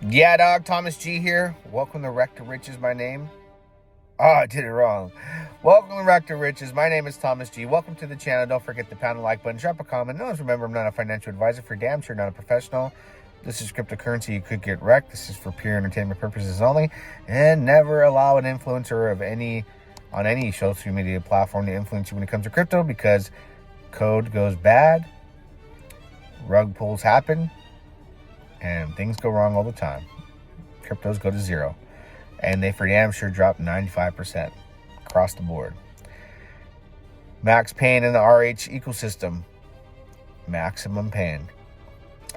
Yeah, dog, Thomas G here. Welcome to Wreck to Riches, my name. Oh, I did it wrong. Welcome to Wreck to Riches. My name is Thomas G. Welcome to the channel. Don't forget to pound the like button, drop a comment. Always remember, I'm not a financial advisor, for damn sure not a professional. This is cryptocurrency. You could get wrecked. This is for pure entertainment purposes only. And never allow an influencer on any social media platform to influence you when it comes to crypto, because code goes bad, rug pulls happen, and things go wrong all the time. Cryptos go to zero, and they for damn sure drop 95% across the board. Max pain in the RH ecosystem. Maximum pain.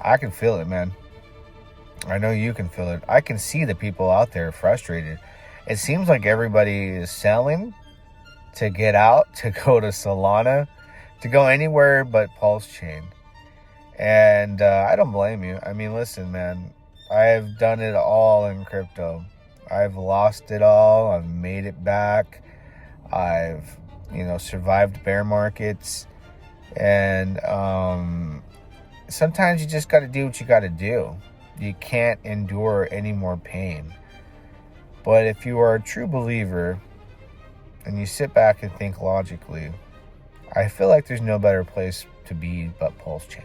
I can feel it, man. I know you can feel it. I can see the people out there frustrated. It seems like everybody is selling to get out, to go to Solana, to go anywhere but Pulsechain. And I don't blame you. I mean, listen, man, I've done it all in crypto. I've lost it all. I've made it back. I've, survived bear markets. And sometimes you just got to do what you got to do. You can't endure any more pain. But if you are a true believer and you sit back and think logically, I feel like there's no better place to be but Pulsechain.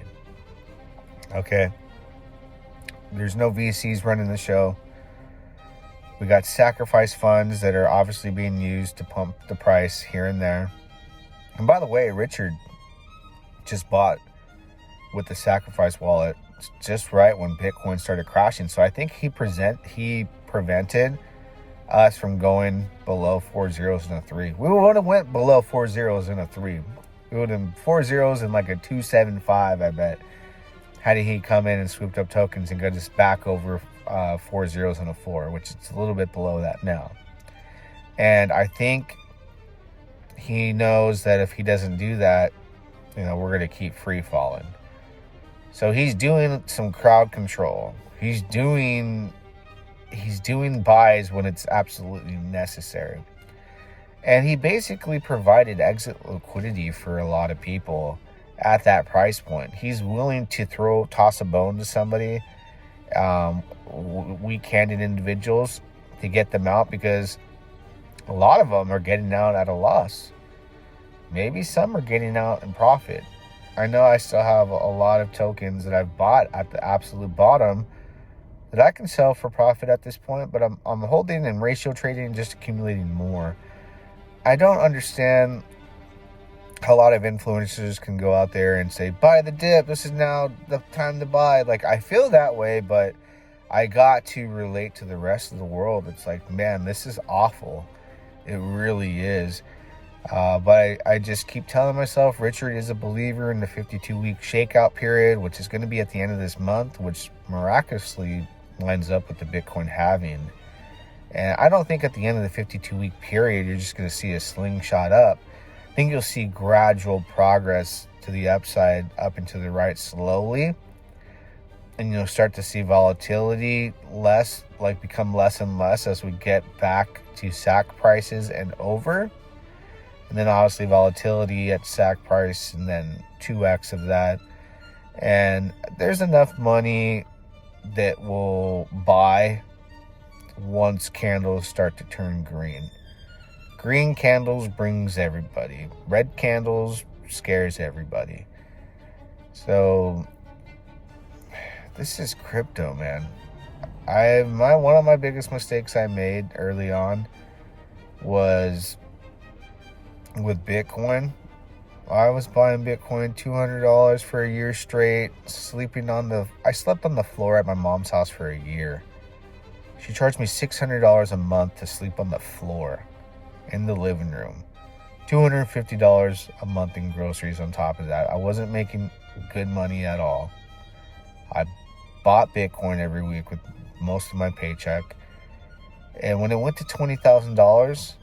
Okay, there's no VCs running the show. We got sacrifice funds that are obviously being used to pump the price here and there. And by the way, Richard just bought with the sacrifice wallet just right when Bitcoin started crashing. So I think he prevented us from going below 4 zeros and a 3. We would have went below 4 zeros and a 3. We would have 4 zeros and like a 275, I bet. How did he come in and swooped up tokens and got us back over 4 zeros and a 4, which is a little bit below that now. And I think he knows that if he doesn't do that, we're going to keep free falling. So he's doing some crowd control. He's doing buys when it's absolutely necessary. And he basically provided exit liquidity for a lot of people at that price point. He's willing to toss a bone to somebody, weak-handed individuals, to get them out, because a lot of them are getting out at a loss. Maybe some are getting out in profit. I know I still have a lot of tokens that I've bought at the absolute bottom that I can sell for profit at this point, but I'm holding and ratio trading and just accumulating more. I don't understand a lot of influencers can go out there and say, buy the dip, this is now the time to buy. Like, I feel that way, but I got to relate to the rest of the world. It's like, man, this is awful. It really is. But I just keep telling myself Richard is a believer in the 52-week shakeout period, which is going to be at the end of this month, which miraculously lines up with the Bitcoin halving. And I don't think at the end of the 52-week period you're just going to see a slingshot up. I think you'll see gradual progress to the upside, up and to the right slowly. And you'll start to see volatility become less and less as we get back to SAC prices and over. And then obviously volatility at SAC price, and then 2x of that. And there's enough money that will buy once candles start to turn green. Green candles brings everybody. Red candles scares everybody. So this is crypto, man. One of my biggest mistakes I made early on was with Bitcoin. I was buying Bitcoin $200 for a year straight, I slept on the floor at my mom's house for a year. She charged me $600 a month to sleep on the floor in the living room. $250 a month in groceries on top of that. I wasn't making good money at all. I bought Bitcoin every week with most of my paycheck. And when it went to $20,000,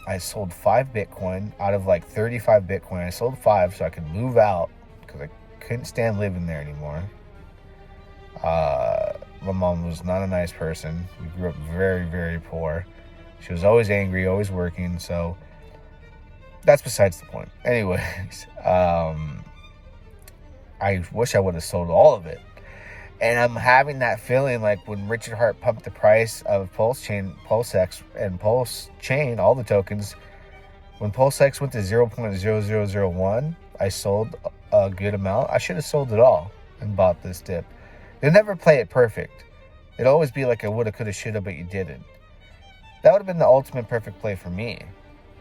I sold 5 Bitcoin out of like 35 Bitcoin. I sold 5 so I could move out because I couldn't stand living there anymore. My mom was not a nice person. We grew up very, very poor. She was always angry, always working. So that's besides the point. Anyways, I wish I would have sold all of it. And I'm having that feeling like when Richard Hart pumped the price of Pulsechain, Pulsex, and Pulsechain, all the tokens, when Pulsex went to 0.0001, I sold a good amount. I should have sold it all and bought this dip. You'll never play it perfect. It'll always be like a woulda, coulda, shoulda, but you didn't. That would have been the ultimate perfect play for me,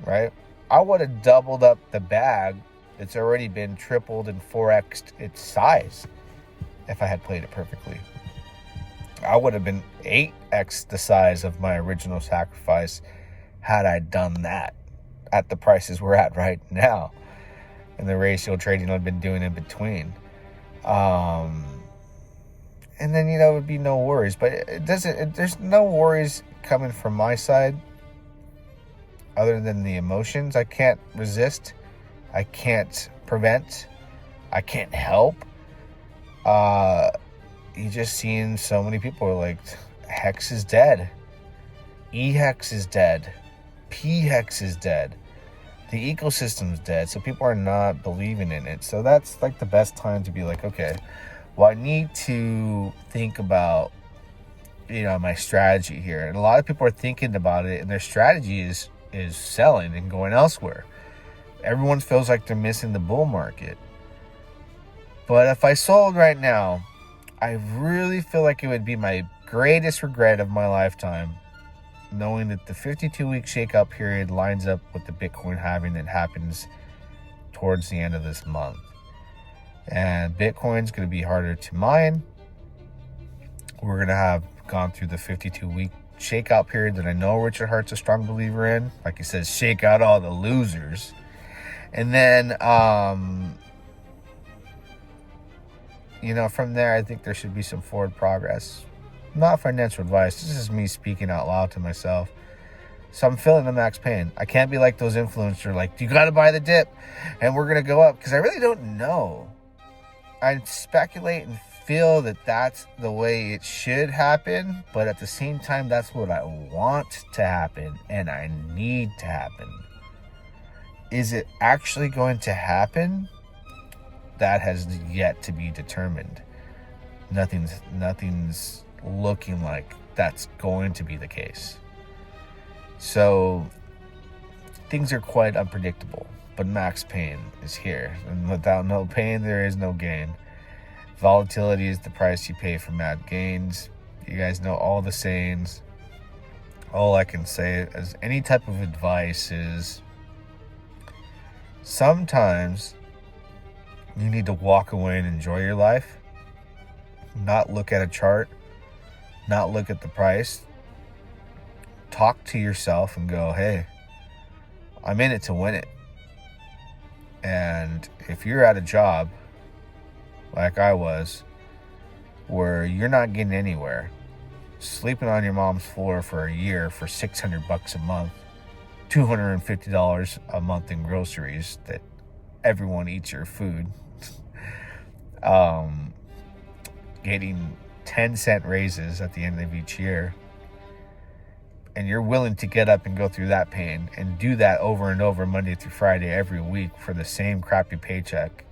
right? I would have doubled up the bag that's already been tripled and 4x'd its size if I had played it perfectly. I would have been 8x the size of my original sacrifice had I done that at the prices we're at right now and the ratio trading I've been doing in between. And then, it would be no worries. But there's no worries coming from my side other than the emotions. I can't resist. I can't prevent. I can't help. You just seeing so many people are like, Hex is dead. E-Hex is dead. P-Hex is dead. The ecosystem's dead. So people are not believing in it. So that's like the best time to be like, okay, well, I need to think about, my strategy here. And a lot of people are thinking about it, and their strategy is selling and going elsewhere. Everyone feels like they're missing the bull market. But if I sold right now, I really feel like it would be my greatest regret of my lifetime, knowing that the 52-week shakeout period lines up with the Bitcoin halving that happens towards the end of this month. And Bitcoin's going to be harder to mine. We're going to have gone through the 52-week shakeout period that I know Richard Hart's a strong believer in. Like he says, shake out all the losers. And then, from there, I think there should be some forward progress. Not financial advice. This is me speaking out loud to myself. So I'm feeling the max pain. I can't be like those influencers, like, you got to buy the dip and we're going to go up. Because I really don't know. I speculate and feel that that's the way it should happen. But at the same time, that's what I want to happen and I need to happen. Is it actually going to happen? That has yet to be determined. Nothing's looking like that's going to be the case. So things are quite unpredictable, but max pain is here. And without no pain, there is no gain. Volatility is the price you pay for mad gains. You guys know all the sayings. All I can say as any type of advice is sometimes you need to walk away and enjoy your life. Not look at a chart. Not look at the price. Talk to yourself and go, hey, I'm in it to win it. And if you're at a job like I was, where you're not getting anywhere, sleeping on your mom's floor for a year for $600 a month, $250 a month in groceries that everyone eats your food, getting 10-cent raises at the end of each year, and you're willing to get up and go through that pain and do that over and over Monday through Friday every week for the same crappy paycheck,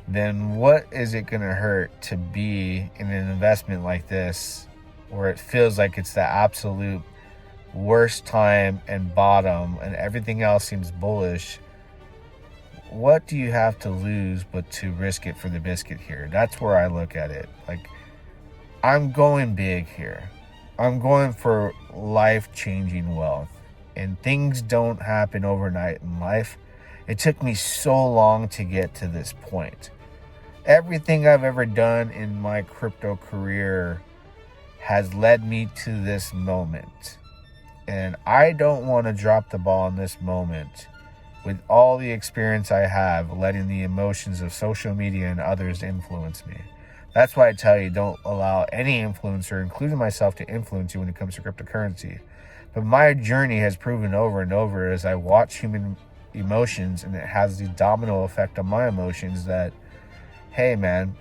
then what is it going to hurt to be in an investment like this where it feels like it's the absolute worst time and bottom and everything else seems bullish? What do you have to lose but to risk it for the biscuit here? That's where I look at it. Like, I'm going big here. I'm going for life-changing wealth. And things don't happen overnight in life. It took me so long to get to this point. Everything I've ever done in my crypto career has led me to this moment. And I don't want to drop the ball in this moment with all the experience I have, letting the emotions of social media and others influence me. That's why I tell you, don't allow any influencer, including myself, to influence you when it comes to cryptocurrency. But my journey has proven over and over as I watch human emotions, and it has the domino effect on my emotions that, hey man,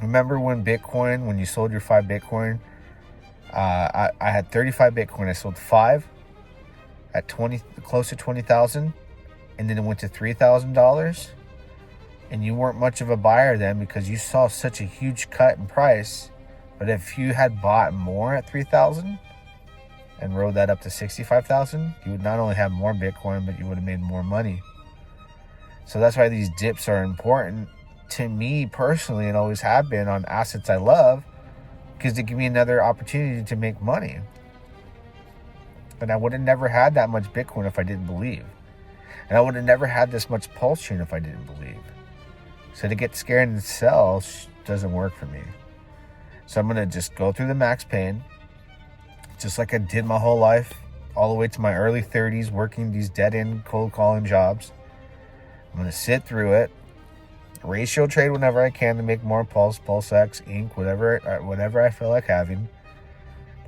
remember when you sold your 5 Bitcoin? I had 35 Bitcoin. I sold 5 at close to 20,000, and then it went to $3,000. and you weren't much of a buyer then because you saw such a huge cut in price. But if you had bought more at 3,000 and rode that up to 65,000, you would not only have more Bitcoin, but you would have made more money. So that's why these dips are important to me personally, and always have been, on assets I love, because they give me another opportunity to make money. And I would have never had that much Bitcoin if I didn't believe. And I would have never had this much Pulsechain if I didn't believe. So to get scared and sell doesn't work for me. So I'm going to just go through the max pain, just like I did my whole life, all the way to my early 30s, working these dead-end cold calling jobs. I'm going to sit through it, ratio trade whenever I can to make more PulseX, Inc., whatever I feel like having.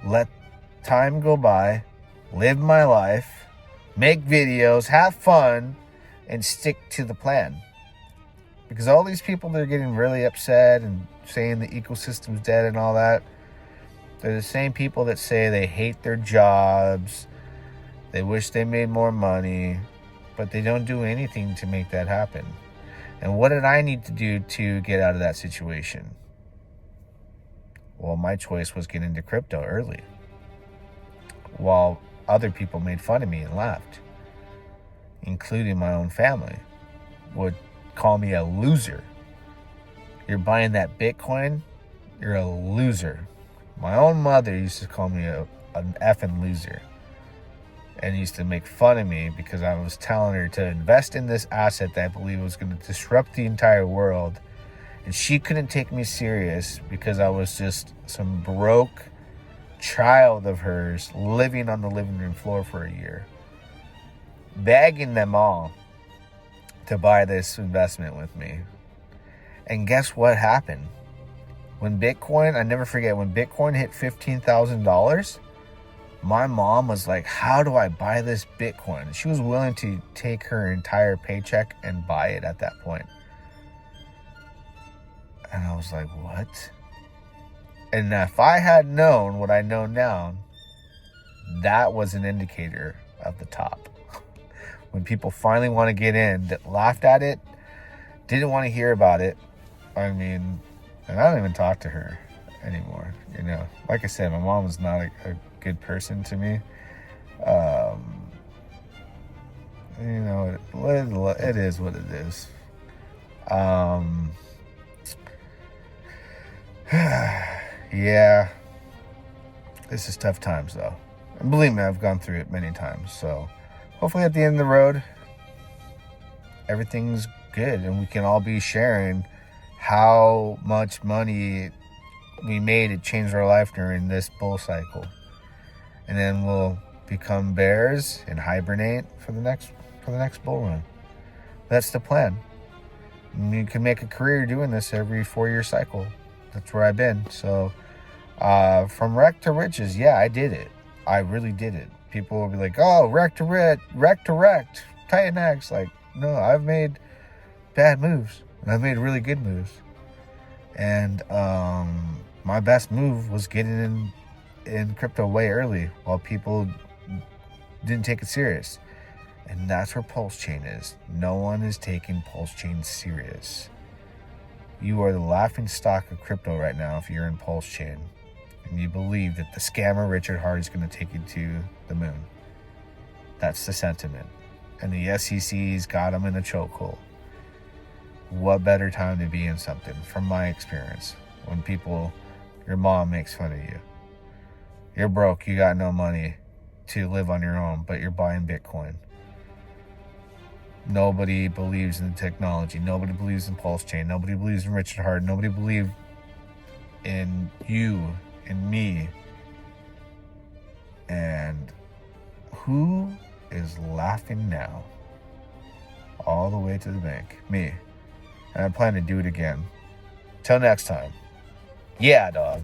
Let time go by, live my life, make videos, have fun, and stick to the plan. Because all these people that are getting really upset and saying the ecosystem's dead and all that, they're the same people that say they hate their jobs, they wish they made more money, but they don't do anything to make that happen. And what did I need to do to get out of that situation? Well, my choice was get into crypto early, while other people made fun of me and laughed, including my own family, would call me a loser. You're buying that Bitcoin, you're a loser. My own mother used to call me an effing loser, and used to make fun of me because I was telling her to invest in this asset that I believe was going to disrupt the entire world. And she couldn't take me serious because I was just some broke child of hers living on the living room floor for a year, begging them all to buy this investment with me. And guess what happened? When Bitcoin, I never forget, when Bitcoin hit $15,000, my mom was like, how do I buy this Bitcoin? She was willing to take her entire paycheck and buy it at that point. And I was like, what? And if I had known what I know now, that was an indicator of the top. When people finally want to get in, that laughed at it, didn't want to hear about it. I mean, and I don't even talk to her anymore. You know, like I said, my mom was not a good person to me. You know, it is what it is. Yeah, this is tough times though. And believe me, I've gone through it many times. So hopefully at the end of the road, everything's good and we can all be sharing how much money we made to change our life during this bull cycle. And then we'll become bears and hibernate for the next bull run. That's the plan. And you can make a career doing this every 4-year cycle. That's where I've been. So from wreck to riches, yeah, I did it. I really did it. People will be like, oh, wreck to wrecked, Titan X. Like, no, I've made bad moves. And I've made really good moves. And my best move was getting in crypto way early while people didn't take it serious. And that's where Pulsechain is. No one is taking Pulsechain serious. You are the laughing stock of crypto right now if you're in Pulsechain and you believe that the scammer Richard Hart is going to take you to the moon. That's the sentiment. And the SEC's got them in a chokehold. What better time to be in something, from my experience, when your mom makes fun of you. You're broke, you got no money to live on your own, but you're buying Bitcoin. Nobody believes in the technology. Nobody believes in Pulsechain. Nobody believes in Richard Hart. Nobody believes in you and me. And who is laughing now? All the way to the bank. Me. And I plan to do it again. Till next time. Yeah, dog.